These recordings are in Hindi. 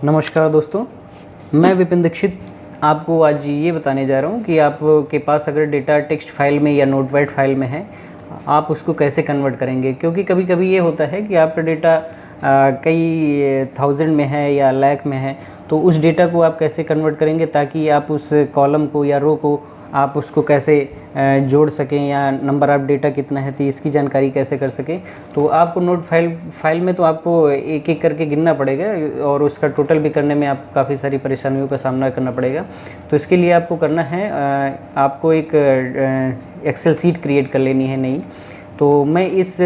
नमस्कार दोस्तों, मैं विपिन दीक्षित आपको आज ये बताने जा रहा हूँ कि आपके पास अगर डेटा टेक्स्ट फाइल में या नोटपैड फाइल में है, आप उसको कैसे कन्वर्ट करेंगे। क्योंकि कभी कभी ये होता है कि आपका डेटा कई थाउजेंड में है या लाख में है, तो उस डेटा को आप कैसे कन्वर्ट करेंगे ताकि आप उस कॉलम को या रो को आप उसको कैसे जोड़ सकें या नंबर ऑफ़ डेटा कितना है तो इसकी जानकारी कैसे कर सकें। तो आपको नोट फाइल में तो आपको एक एक करके गिनना पड़ेगा और उसका टोटल भी करने में आपको काफ़ी सारी परेशानियों का सामना करना पड़ेगा। तो इसके लिए आपको करना है, आपको एक एक्सेल शीट क्रिएट कर लेनी है नई। तो मैं इस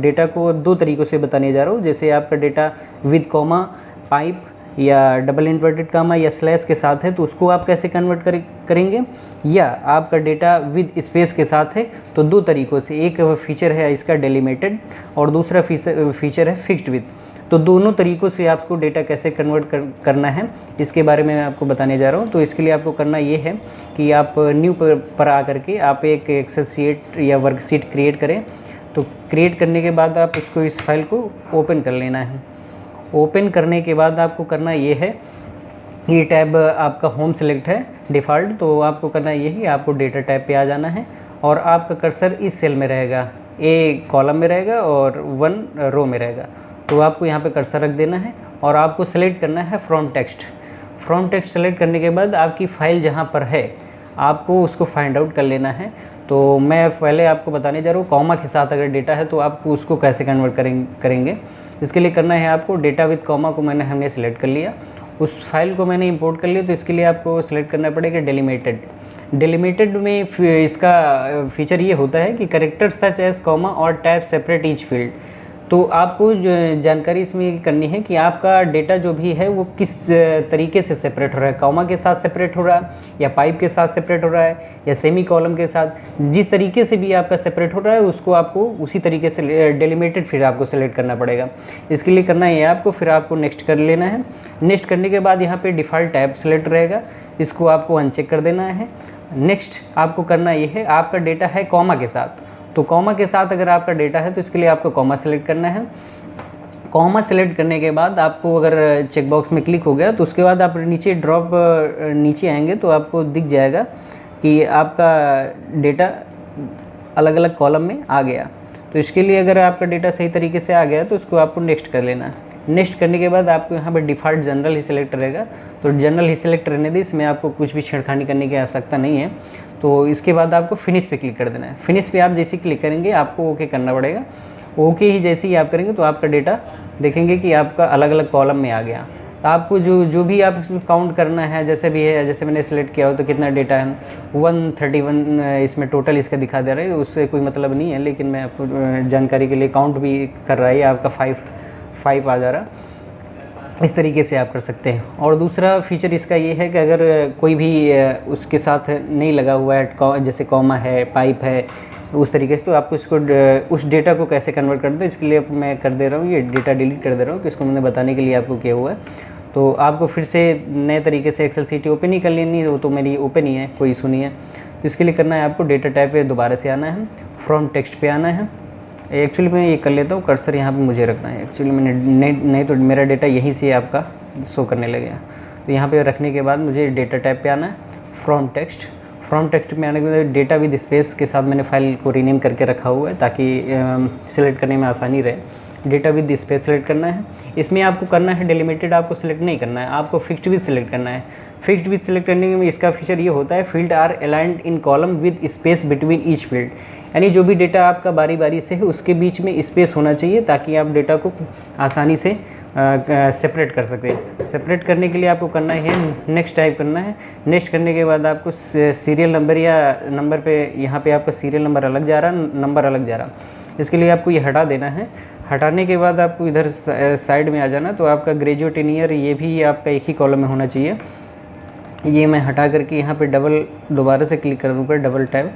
डेटा को दो तरीक़ों से बताने जा रहा हूँ। जैसे आपका डेटा विद कॉमा, पाइप या डबल इन्वर्टेड कामा या स्लैश के साथ है तो उसको आप कैसे कन्वर्ट करेंगे, या आपका डेटा विद स्पेस के साथ है तो दो तरीक़ों से। एक फीचर है इसका डेलिमिटेड और दूसरा फीचर है फिक्स्ड विद। तो दोनों तरीक़ों से आपको डेटा कैसे कन्वर्ट करना है इसके बारे में मैं आपको बताने जा रहा हूँ। तो इसके लिए आपको करना ये है कि आप न्यू पर आकर के आप एक एक्सेल शीट या वर्कशीट क्रिएट करें। तो क्रिएट करने के बाद आप उसको इस फाइल को ओपन कर लेना है। ओपन करने के बाद आपको करना ये है, ये टैब आपका होम सेलेक्ट है डिफ़ॉल्ट, तो आपको करना ये है, आपको डेटा टैब पे आ जाना है और आपका कर्सर इस सेल में रहेगा, ए कॉलम में रहेगा और 1 रो में रहेगा। तो आपको यहाँ पे कर्सर रख देना है और आपको सेलेक्ट करना है from text. From text select करने के बाद आपकी फ़ाइल जहाँ पर है आपको उसको फाइंड आउट कर लेना है। तो मैं पहले आपको बताने जा रहा हूँ कॉमा के साथ अगर डेटा है तो आपको उसको कैसे कन्वर्ट करेंगे। इसके लिए करना है आपको डेटा विद कॉमा को हमने सेलेक्ट कर लिया, उस फाइल को मैंने इंपोर्ट कर लिया। तो इसके लिए आपको सेलेक्ट करना पड़ेगा डेलिमिटेड। डेलिमिटेड में इसका फीचर ये होता है कि कैरेक्टर सच एज कॉमा और टैब सेपरेट ईच फील्ड। तो आपको जो जानकारी इसमें करनी है कि आपका डेटा जो भी है वो किस तरीके से सेपरेट हो रहा है, कॉमा के साथ सेपरेट हो रहा है या पाइप के साथ सेपरेट हो रहा है या सेमी कॉलम के साथ। जिस तरीके से भी आपका सेपरेट हो रहा है उसको आपको उसी तरीके से डेलिमिटेड फिर आपको सेलेक्ट करना पड़ेगा। इसके लिए करना है आपको, फिर आपको नेक्स्ट कर लेना है। नेक्स्ट करने के बाद यहाँ पर डिफ़ॉल्ट टैब सेलेक्ट रहेगा, इसको आपको अनचेक कर देना है। नेक्स्ट आपको करना ये है, आपका डेटा है कॉमा के साथ, तो कॉमा के साथ अगर आपका डेटा है तो इसके लिए आपको कॉमा सेलेक्ट करना है। कॉमा सेलेक्ट करने के बाद आपको अगर चेक बॉक्स में क्लिक हो गया तो उसके बाद आप नीचे आएंगे तो आपको दिख जाएगा कि आपका डेटा अलग अलग कॉलम में आ गया। तो इसके लिए अगर आपका डेटा सही तरीके से आ गया तो उसको आपको नेक्स्ट कर लेना है। नेक्स्ट करने के बाद आपको यहाँ पर डिफ़ॉल्ट जनरल ही सिलेक्ट रहेगा, तो जनरल ही सिलेक्ट रहने दे, इसमें आपको कुछ भी छेड़खानी करने की आवश्यकता नहीं है। तो इसके बाद आपको फिनिश पे क्लिक कर देना है। फिनिश पे आप जैसे क्लिक करेंगे आपको ओके करना पड़ेगा। ओके ही जैसे ही आप करेंगे तो आपका डेटा देखेंगे कि आपका अलग अलग कॉलम में आ गया। तो आपको जो भी आप इसमें काउंट करना है, जैसे भी है, जैसे मैंने सेलेक्ट किया हो तो कितना डेटा है 131 इसमें टोटल इसका दिखा दे रहा है, उससे कोई मतलब नहीं है, लेकिन मैं आपको जानकारी के लिए काउंट भी कर रहा है, आपका 5 आ जा रहा। इस तरीके से आप कर सकते हैं। और दूसरा फीचर इसका ये है कि अगर कोई भी उसके साथ नहीं लगा हुआ है, जैसे कॉमा है, पाइप है, उस तरीके से, तो आपको इसको उस डेटा को कैसे कन्वर्ट कर दो, इसके लिए मैं कर दे रहा हूँ, ये डेटा डिलीट कर दे रहा हूँ कि इसको मैंने बताने के लिए आपको किया हुआ है। तो आपको फिर से नए तरीके से एक्सेल शीट ओपन ही कर लेनी है, वो तो मेरी ओपन ही है, कोई इशू नहीं है। तो इसके लिए करना है आपको डेटा टाइप पे दोबारा से आना है, फ्रॉम टेक्स्ट पे आना है। एक्चुअली मैं ये कर लेता हूँ, कर्सर यहाँ पे मुझे रखना है। एक्चुअली मैंने नहीं तो मेरा डेटा यहीं से आपका शो करने लगेगा। तो यहाँ पे रखने के बाद मुझे डेटा टाइप पे आना है, फ्रॉम टेक्स्ट। फ्रॉम टेक्स्ट में आने के बाद डेटा विद स्पेस के साथ मैंने फाइल को रीनेम करके रखा हुआ है ताकि सिलेक्ट करने में आसानी रहे। डेटा विद स्पेस सेलेक्ट करना है। इसमें आपको करना है डेलिमिटेड आपको सिलेक्ट नहीं करना है, आपको फिक्स्ड विद सिलेक्ट करना है। फिक्स्ड विद सिलेक्ट करने में इसका फीचर ये होता है, field are aligned in column with space between each field. यानी जो भी डेटा आपका बारी बारी से है उसके बीच में स्पेस होना चाहिए ताकि आप डेटा को आसानी से सेपरेट कर सकें। सेपरेट करने के लिए आपको करना है नेक्स्ट टाइप करना है। नेक्स्ट करने के बाद आपको सीरियल नंबर या नंबर पे, यहाँ पे आपका सीरियल नंबर अलग जा रहा, नंबर अलग जा रहा, इसके लिए आपको ये हटा देना है। हटाने के बाद आपको इधर साइड में आ जाना। तो आपका ग्रेजुएट इन ईयर ये भी आपका एक ही कॉलम में होना चाहिए। ये मैं हटा करके यहाँ पे दोबारा से क्लिक कर दूँगा, डबल टैब,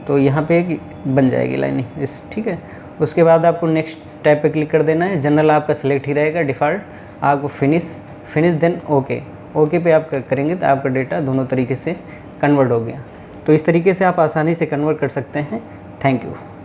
तो यहाँ पे बन जाएगी लाइन इस, ठीक है। उसके बाद आपको नेक्स्ट टैब पे क्लिक कर देना है। जनरल आपका सेलेक्ट ही रहेगा डिफ़ॉल्ट। आपको फिनिश देन ओके पे आप करेंगे तो आपका डेटा दोनों तरीके से कन्वर्ट हो गया। तो इस तरीके से आप आसानी से कन्वर्ट कर सकते हैं। Thank you.